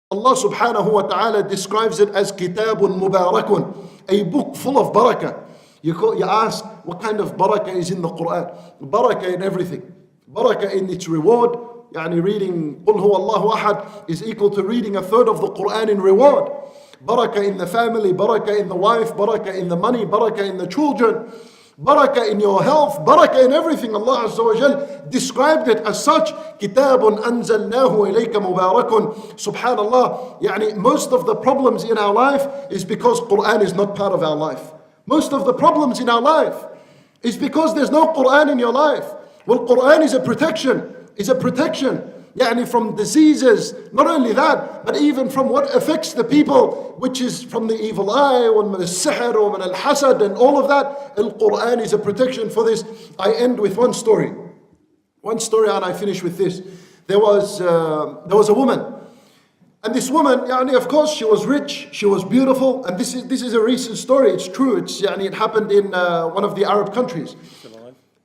Allah subhanahu wa ta'ala describes it as kitabun mubarakun, a book full of barakah. You ask, what kind of barakah is in the Quran? Barakah in everything. Barakah in its reward. Yani reading Qul huwa Allahu ahad is equal to reading a third of the Quran in reward. Barakah in the family, barakah in the wife, barakah in the money, barakah in the children, barakah in your health, barakah in everything. Allah Azza wa Jal described it as such. Kitabun anzalnahu ilayka mubarakun. Subhanallah. Yani most of the problems in our life is because Quran is not part of our life. Most of the problems in our life is because there's no Quran in your life. Well, Quran is a protection. Yani from diseases, not only that, but even from what affects the people, which is from the evil eye, or min al-sihr, or min al-hasad, and all of that. Al-Quran is a protection for this. I end with one story. And I finish with this. There was a woman. And this woman, yani of course, she was rich, she was beautiful, and this is a recent story. It's true. It happened in one of the Arab countries.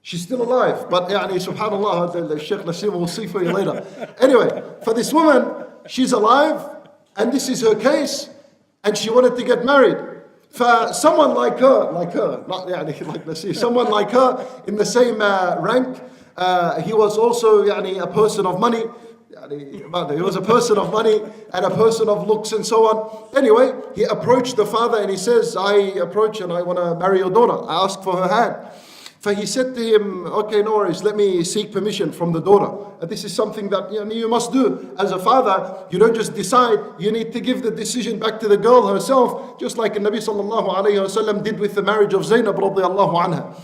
She's still alive, but yani subhanallah, Sheikh Nasim will see for you later. Anyway, for this woman, she's alive, and this is her case, and she wanted to get married. For someone like her, not yani like Nasim, someone like her in the same rank, he was also yani a person of money. He was a person of money and a person of looks and so on. Anyway, he approached the father and he says, I approach and I want to marry your daughter. I ask for her hand. So he said to him, okay, no worries, let me seek permission from the daughter. And this is something that you must do. As a father, you don't just decide, you need to give the decision back to the girl herself, just like the Nabi sallallahu alayhi wasallam did with the marriage of Zainab radiallahu anha.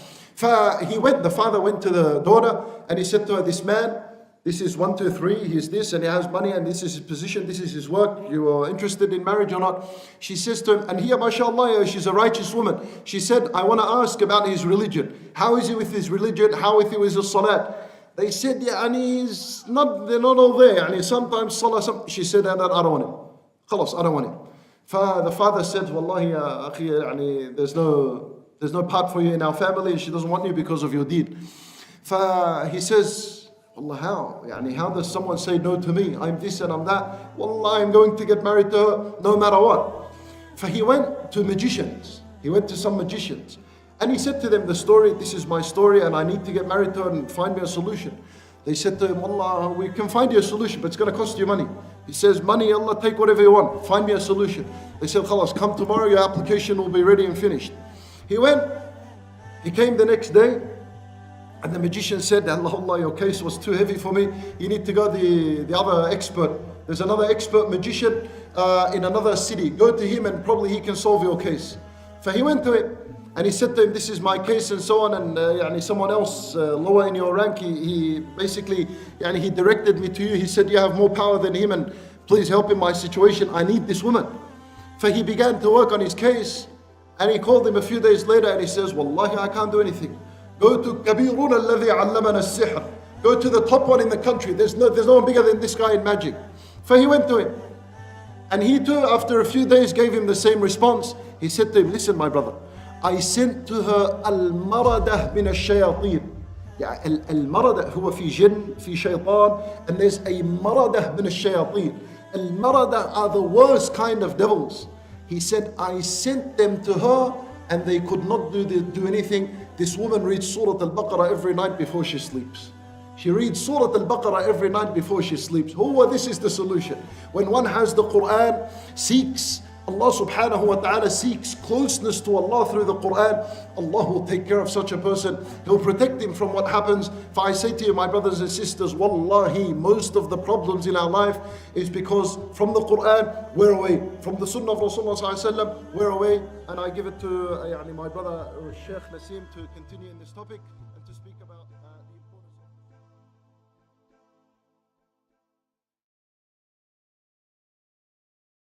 The father went to the daughter and he said to her, this man, this is 1, 2, 3, he's this and he has money and this is his position, this is his work, you are interested in marriage or not? She says to him, and here mashallah, she's a righteous woman. She said, I want to ask about his religion. How is he with his religion? How is he with his salat? They said, they're not all there. And sometimes salah, she said, I don't want him. Khalas, I don't want him. The father said, Wallahi, akhi, there's no part for you in our family. She doesn't want you because of your deed. He says, Allah, how does someone say no to me? I'm this and I'm that. Wallah, I'm going to get married to her no matter what. He went to magicians. He went to some magicians. And he said to them the story, this is my story and I need to get married to her and find me a solution. They said to him, Allah, we can find you a solution, but it's going to cost you money. He says, money, Allah, take whatever you want. Find me a solution. They said, Khalas, come tomorrow, your application will be ready and finished. He went. He came the next day. And the magician said, Allah, your case was too heavy for me. You need to go to the other expert. There's another expert magician in another city. Go to him and probably he can solve your case. So he went to him and he said to him, this is my case and so on. And someone else lower in your rank, he basically, he directed me to you. He said, you have more power than him and please help in my situation. I need this woman. So he began to work on his case and he called him a few days later and he says, Wallahi, I can't do anything. Go to Kabirun alladhi allamana as-sihr. Go to the top one in the country. There's no one bigger than this guy in magic. So he went to him. And he too, after a few days, gave him the same response. He said to him, listen, my brother, I sent to her al-maradah min ash-shayateen. Al-maradah huwa fi jinn, fi shaytan, and there's a maradah min ash-shayateen. Al-maradah are the worst kind of devils. He said, I sent them to her and they could not do anything. This woman reads Surah Al-Baqarah every night before she sleeps. She reads Surah Al-Baqarah every night before she sleeps. This is the solution. When one has the Quran, seeks Allah subhanahu wa ta'ala, seeks closeness to Allah through the Quran, Allah will take care of such a person. He'll protect him from what happens. For I say to you, my brothers and sisters, Wallahi, most of the problems in our life is because from the Quran, we're away. From the Sunnah of Rasulullah sallallahu alaihi wasallam, we're away. And I give it to my brother Sheikh Nasim to continue in this topic and to speak.